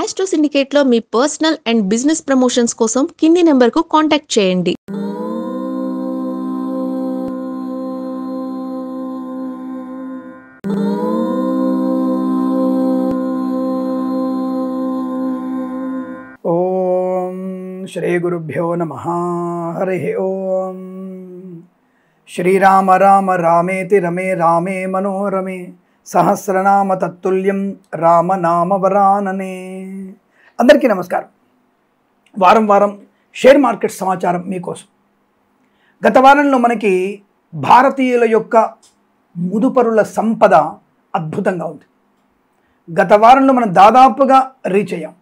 Astro సిండికేట్లో మీ personal and business promotions కోసం కింది నెంబర్కు కాంటాక్ట్ చేయండి. ఓం శ్రీ గురుభ్యో నమః. హరి ఓం. శ్రీరామ రామ రామేతి రమే రామే మనోరమే సహస్రనామ తత్తుల్యం రామనామ వరాననే. అందరికీ నమస్కారం. వారం వారం షేర్ మార్కెట్ సమాచారం మీకోసం. గత వారంలో మనకి భారతీయుల యొక్క ముదుపరుల సంపద అద్భుతంగా ఉంది. గత వారంలో మనం దాదాపుగా రీచ్ అయ్యాం.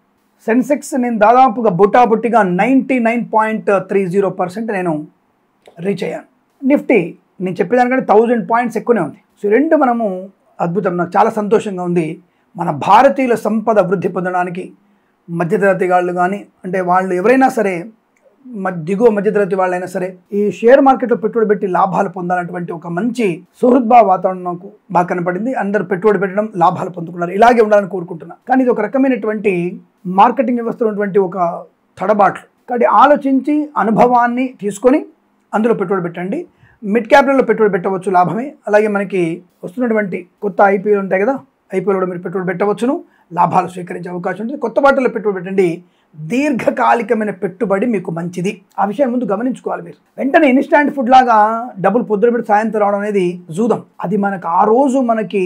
సెన్సెక్స్ నేను దాదాపుగా బుట్టాబుట్టిగా 99.30% నేను రీచ్ అయ్యాను. నిఫ్టీ నేను చెప్పేదానికంటే 1000 పాయింట్స్ ఎక్కువనే ఉంది. సో రెండు మనము అద్భుతం. నాకు చాలా సంతోషంగా ఉంది. మన భారతీయుల సంపద వృద్ధి పొందడానికి మధ్యతరగతి వాళ్ళు కానీ, అంటే వాళ్ళు ఎవరైనా సరే, దిగువ మధ్యతరగతి వాళ్ళైనా సరే ఈ షేర్ మార్కెట్లో పెట్టుబడి పెట్టి లాభాలు పొందాలన్నటువంటి ఒక మంచి సుహృద్భావ వాతావరణం నాకు బాగా కనపడింది. అందరూ పెట్టుబడి పెట్టడం, లాభాలు పొందుకున్నారు. ఇలాగే ఉండాలని కోరుకుంటున్నాను. కానీ ఇది ఒక రకమైనటువంటి మార్కెటింగ్ వ్యవస్థలో ఉన్నటువంటి ఒక తడబాట్లు. కాబట్టి ఆలోచించి అనుభవాన్ని తీసుకొని అందులో పెట్టుబడి పెట్టండి. మిడ్ క్యాపిటల్లో పెట్టుబడి పెట్టవచ్చు, లాభమే. అలాగే మనకి వస్తున్నటువంటి కొత్త ఐపీఓలు ఉంటాయి కదా, ఐపీఓలో కూడా మీరు పెట్టుబడి పెట్టవచ్చును, లాభాలు స్వీకరించే అవకాశం ఉంటుంది. కొత్త వాటిల్లో పెట్టుబడి పెట్టండి. దీర్ఘకాలికమైన పెట్టుబడి మీకు మంచిది. ఆ విషయం ముందు గమనించుకోవాలి. మీరు వెంటనే ఇన్స్టాంట్ ఫుడ్ లాగా డబ్బులు పొద్దున పెట్టి సాయంత్రం రావడం అనేది జూదం. అది మనకు ఆ రోజు మనకి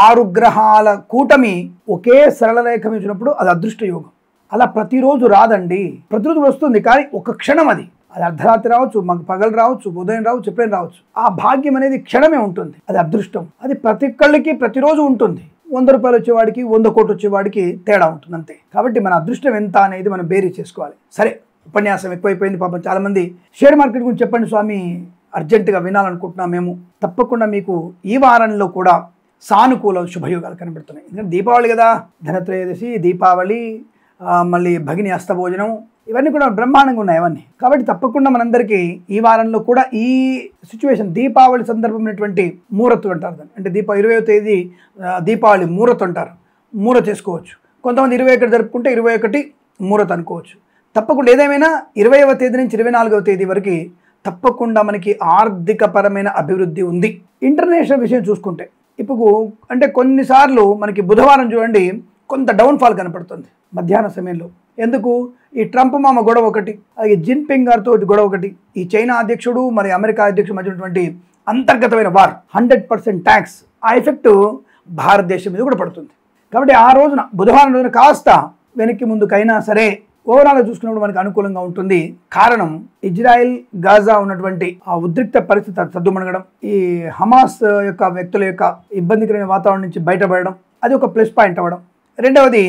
6 గ్రహాల కూటమి ఒకే సరళ రేఖ వచ్చినప్పుడు అది అదృష్ట యోగం. అలా ప్రతిరోజు రాదండి, ప్రతిరోజు వస్తుంది. కానీ ఒక క్షణం అది అర్ధరాత్రి రావచ్చు, మాకు పగలు రావచ్చు, ఉదయం రావచ్చు, ఎప్పుడైనా రావచ్చు. ఆ భాగ్యం అనేది క్షణమే ఉంటుంది. అది అదృష్టం. అది ప్రతి ఒక్కళ్ళకి ప్రతిరోజు ఉంటుంది. 100 రూపాయలు వచ్చేవాడికి 100 కోట్లు వచ్చేవాడికి తేడా ఉంటుంది అంతే. కాబట్టి మన అదృష్టం ఎంత అనేది మనం బేరీ చేసుకోవాలి. సరే, ఉపన్యాసం ఎక్కువైపోయింది. పాపం చాలామంది షేర్ మార్కెట్ గురించి చెప్పండి స్వామి, అర్జెంటుగా వినాలనుకుంటున్నాం మేము. తప్పకుండా మీకు ఈ వారంలో కూడా సానుకూల శుభయోగాలు కనబడుతున్నాయి. ఎందుకంటే దీపావళి కదా, ధనత్రయోదశి, దీపావళి, మళ్ళీ భగిని అస్తభోజనం, ఇవన్నీ కూడా బ్రహ్మాండంగా ఉన్నాయి అవన్నీ. కాబట్టి తప్పకుండా మనందరికీ ఈ వారంలో కూడా ఈ సిచ్యువేషన్, దీపావళి సందర్భమైనటువంటి ముహూర్తం అంటారు దాన్ని. అంటే 20వ తేదీ దీపావళి ముహూర్తం అంటారు. ముహూర్తం చేసుకోవచ్చు. కొంతమంది 21 జరుపుకుంటే 21 ముహూర్తం అనుకోవచ్చు. తప్పకుండా ఏదేమైనా 20వ తేదీ నుంచి 24వ తేదీ వరకు తప్పకుండా మనకి ఆర్థికపరమైన అభివృద్ధి ఉంది. ఇంటర్నేషనల్ విషయం చూసుకుంటే ఇప్పుడు అంటే కొన్నిసార్లు మనకి బుధవారం చూడండి కొంత డౌన్ఫాల్ కనపడుతుంది మధ్యాహ్న సమయంలో. ఎందుకు? ఈ ట్రంప్ మామ గొడవ ఒకటి, అలాగే జిన్పింగ్ గారితో గొడవ ఒకటి, ఈ చైనా అధ్యక్షుడు మరి అమెరికా అధ్యక్షుడు మధ్య ఉన్నటువంటి అంతర్గతమైన వార్, 100% ట్యాక్స్, ఆ ఎఫెక్ట్ భారతదేశం మీద కూడా పడుతుంది. కాబట్టి ఆ రోజున బుధవారం రోజున కాస్త వెనక్కి ముందుకైనా సరే ఓవరాల్గా చూసుకున్నప్పుడు మనకు అనుకూలంగా ఉంటుంది. కారణం ఇజ్రాయెల్ గాజా ఉన్నటువంటి ఆ ఉద్రిక్త పరిస్థితి సద్దుమణగడం, ఈ హమాస్ యొక్క వ్యక్తుల యొక్క ఇబ్బందికరమైన వాతావరణం నుంచి బయటపడడం, అది ఒక ప్లస్ పాయింట్ అవ్వడం. రెండవది,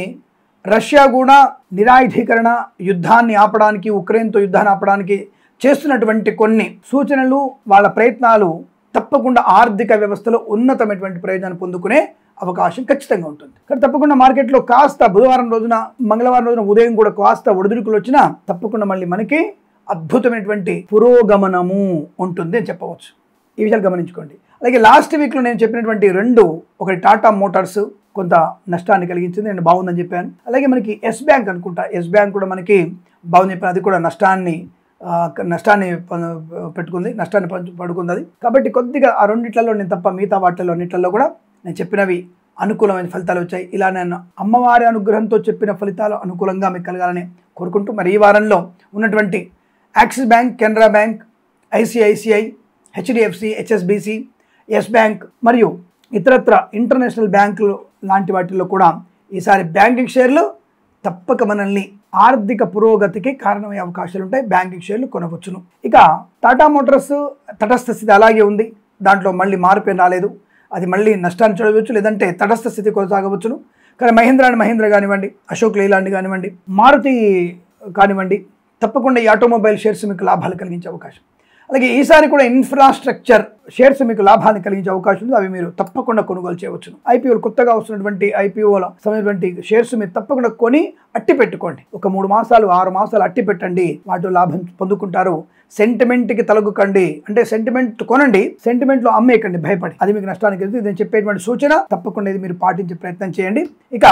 రష్యా కూడా నిరాయుధీకరణ యుద్ధాన్ని ఆపడానికి, ఉక్రెయిన్తో యుద్ధాన్ని ఆపడానికి చేస్తున్నటువంటి కొన్ని సూచనలు, వాళ్ళ ప్రయత్నాలు తప్పకుండా ఆర్థిక వ్యవస్థలో ఉన్నతమైనటువంటి ప్రయోజనాన్ని పొందుకునే అవకాశం ఖచ్చితంగా ఉంటుంది. కానీ తప్పకుండా మార్కెట్లో కాస్త బుధవారం రోజున, మంగళవారం రోజున ఉదయం కూడా కాస్త ఒడిదుడుకులు వచ్చినా తప్పకుండా మళ్ళీ మనకి అద్భుతమైనటువంటి పురోగమనము ఉంటుంది అని చెప్పవచ్చు. ఈ విషయాలు గమనించుకోండి. అలాగే లాస్ట్ వీక్లో నేను చెప్పినటువంటి ఒకటి టాటా మోటార్స్ కొంత నష్టాన్ని కలిగించింది, నేను బాగుందని చెప్పాను. అలాగే మనకి ఎస్ బ్యాంక్ అనుకుంటా, ఎస్ బ్యాంక్ కూడా మనకి బాగుంది చెప్పాను. అది కూడా నష్టాన్ని పెట్టుకుంది, నష్టాన్ని పడుకుంది అది. కాబట్టి కొద్దిగా ఆ రెండిట్లలో నేను తప్ప మిగతా వాటిల్లో అన్నిట్లలో కూడా నేను చెప్పినవి అనుకూలమైన ఫలితాలు వచ్చాయి. ఇలా నేను అమ్మవారి అనుగ్రహంతో చెప్పిన ఫలితాలు అనుకూలంగా మీకు కలగాలని కోరుకుంటూ, మరి ఈ వారంలో ఉన్నటువంటి Axis bank, Canara bank, ICICI, HDFC, HSBC, yes bank మరియు ఇతరత్ర ఇంటర్నేషనల్ బ్యాంకులు లాంటి వాటిల్లో కూడా ఈసారి బ్యాంకింగ్ షేర్లు తప్పక మనల్ని ఆర్థిక పురోగతికి కారణమయ్యే అవకాశాలు ఉంటాయి. బ్యాంకింగ్ షేర్లు కొనవచ్చును. ఇక టాటా మోటార్స్ తటస్థ స్థితి అలాగే ఉంది, దాంట్లో మళ్ళీ మార్పు రాలేదు. అది మళ్ళీ నష్టాన్ని చూడవచ్చు, లేదంటే తటస్థ స్థితి కొనసాగవచ్చును. కానీ మహీంద్రా కానివ్వండి, అశోక్ లేలాండ్ కానివ్వండి, మారుతి కానివ్వండి, తప్పకుండా ఈ ఆటోమొబైల్ షేర్స్ మీకు లాభాలు కలిగించే అవకాశం. అలాగే ఈసారి కూడా ఇన్ఫ్రాస్ట్రక్చర్ షేర్స్ మీకు లాభాన్ని కలిగించే అవకాశం ఉంది. అవి మీరు తప్పకుండా కొనుగోలు చేయవచ్చు. ఐపీఓలు కొత్తగా వస్తున్నటువంటి ఐపీఓల సమయటువంటి షేర్స్ మీరు తప్పకుండా కొని అట్టి పెట్టుకోండి. ఒక 3 మాసాలు 6 మాసాలు అట్టి పెట్టండి, వాటిలో లాభం పొందుకుంటారు. సెంటిమెంట్కి తలగుకండి, అంటే సెంటిమెంట్ కొనండి, సెంటిమెంట్లో అమ్మేయకండి భయపడి, అది మీకు నష్టానికి వెళ్తుంది. నేను చెప్పేటువంటి సూచన తప్పకుండా ఇది మీరు పాటించే ప్రయత్నం చేయండి. ఇక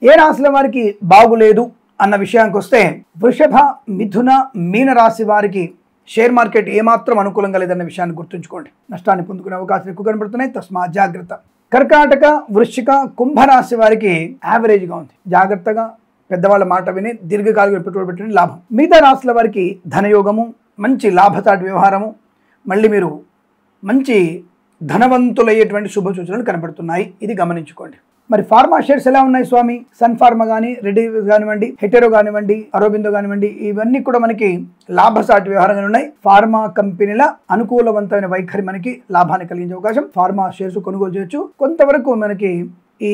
ఏ రాశుల వారికి బాగులేదు అన్న విషయానికి వస్తే వృషభ, మిథున, మీన రాశి వారికి షేర్ మార్కెట్ ఏమాత్రం అనుకూలంగా లేదన్న విషయాన్ని గుర్తుంచుకోండి. నష్టాన్ని పొందుకునే అవకాశాలు ఎక్కువ కనబడుతున్నాయి, తస్మా జాగ్రత్త. కర్కాటక, వృశ్చిక, కుంభరాశి వారికి యావరేజ్గా ఉంది. జాగ్రత్తగా పెద్దవాళ్ళ మాట విని దీర్ఘకాలిక పెట్టుబడి పెట్టిన లాభం. మిగతా రాశుల వారికి ధనయోగము, మంచి లాభసాటి వ్యవహారము, మళ్ళీ మీరు మంచి ధనవంతులయ్యేటువంటి శుభ సూచనలు కనబడుతున్నాయి. ఇది గమనించుకోండి. మరి ఫార్మా షేర్స్ ఎలా ఉన్నాయి స్వామి? సన్ ఫార్మా కానీ, రెడ్డి కానివ్వండి, హెటెరో కానివ్వండి, అరోబిందో కానివ్వండి, ఇవన్నీ కూడా మనకి లాభసాటి వ్యవహారంగా ఉన్నాయి. ఫార్మా కంపెనీల అనుకూలవంతమైన వైఖరి మనకి లాభాన్ని కలిగించే అవకాశం. ఫార్మా షేర్స్ కొనుగోలు చేయొచ్చు. కొంతవరకు మనకి ఈ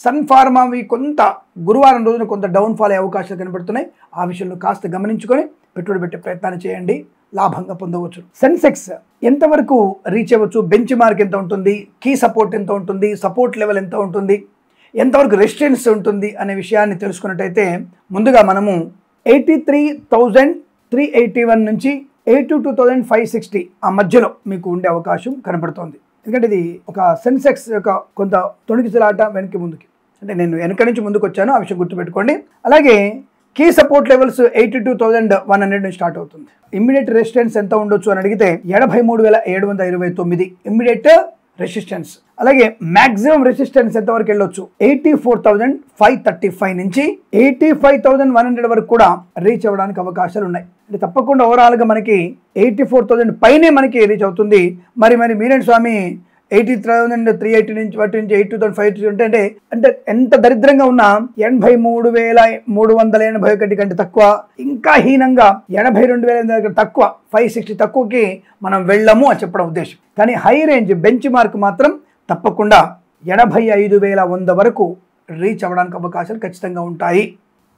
సన్ ఫార్మావి కొంత గురువారం రోజున కొంత డౌన్ఫాల్ అయ్యే అవకాశాలు కనబడుతున్నాయి. ఆ విషయంలో కాస్త గమనించుకొని పెట్టుబడి పెట్టే ప్రయత్నాన్ని చేయండి, లాభంగా పొందవచ్చు. సెన్సెక్స్ ఎంతవరకు రీచ్ అవ్వచ్చు, బెంచ్ మార్క్ ఎంత ఉంటుంది, కీ సపోర్ట్ ఎంత ఉంటుంది, సపోర్ట్ లెవెల్ ఎంత ఉంటుంది, ఎంతవరకు రెసిస్టెన్స్ ఉంటుంది అనే విషయాన్ని తెలుసుకున్నట్టయితే ముందుగా మనము 83,381 నుంచి 82,560 ఆ మధ్యలో మీకు ఉండే అవకాశం కనబడుతోంది. ఎందుకంటే ఇది ఒక సెన్సెక్స్ యొక్క కొంత తొణికిసలాట వెనక్కి ముందుకి, అంటే నేను వెనక నుంచి ముందుకు వచ్చాను, ఆ విషయం గుర్తుపెట్టుకోండి. అలాగే కీ సపోర్ట్ లెవెల్స్ 82,100 నుంచి స్టార్ట్ అవుతుంది. ఇమ్మీడియట్ రెసిస్టెన్స్ ఎంత ఉండొచ్చు అని అడిగితే 83,729 ఇమ్మీడియట్ రెసిస్టెన్స్. అలాగే మాక్సిమం రెసిస్టెన్స్ ఎంతవరకు వెళ్ళొచ్చు? 84,535 నుంచి 85,100 వరకు కూడా రీచ్ అవ్వడానికి అవకాశాలు ఉన్నాయి. అంటే తప్పకుండా ఓవరాల్గా మనకి 84,000 పైనే మనకి రీచ్ అవుతుంది. మరి మీరేంటి స్వామి 80,380 నుంచి వాటి నుంచి 82,530 అంటే ఎంత దరిద్రంగా ఉన్నా 83,381 కంటే తక్కువ, ఇంకా హీనంగా 82,000 తక్కువ, 560 తక్కువకి మనం వెళ్ళము అని చెప్పడం ఉద్దేశం. కానీ హై రేంజ్ బెంచ్ మార్క్ మాత్రం తప్పకుండా 85,100 వరకు రీచ్ అవ్వడానికి అవకాశాలు ఖచ్చితంగా ఉంటాయి.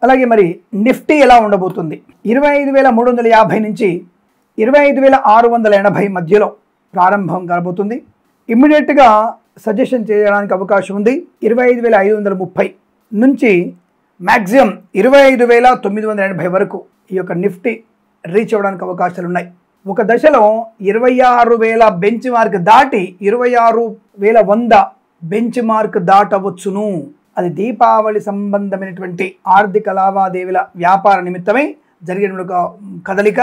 అలాగే మరి నిఫ్టీ ఎలా ఉండబోతుంది? 25,350 నుంచి 25,680 మధ్యలో ప్రారంభం కాబోతుంది. ఇమ్మీడియట్గా సజెషన్ చేయడానికి అవకాశం ఉంది 25,530 నుంచి మ్యాక్సిమం 25,980 వరకు ఈ యొక్క నిఫ్టీ రీచ్ అవ్వడానికి అవకాశాలు ఉన్నాయి. ఒక దశలో 26,000 బెంచ్ మార్క్ దాటి 26,100 బెంచ్ మార్క్ దాటవచ్చును. అది దీపావళి సంబంధమైనటువంటి ఆర్థిక లావాదేవీల వ్యాపార నిమిత్తమై జరిగిన ఒక కదలిక,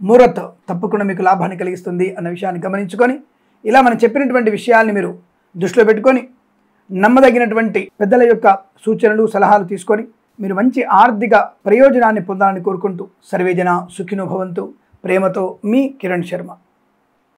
ముహూర్త్ తప్పకుండా మీకు లాభాన్ని కలిగిస్తుంది అన్న విషయాన్ని గమనించుకొని, ఇలా మనం చెప్పినటువంటి విషయాల్ని మీరు దృష్టిలో పెట్టుకొని నమ్మదగినటువంటి పెద్దల యొక్క సూచనలు, సలహాలు తీసుకొని మీరు మంచి ఆర్థిక ప్రయోజనాన్ని పొందాలని కోరుకుంటూ సర్వేజన సుఖినో భవంతు. ప్రేమతో మీ కిరణ్ శర్మ.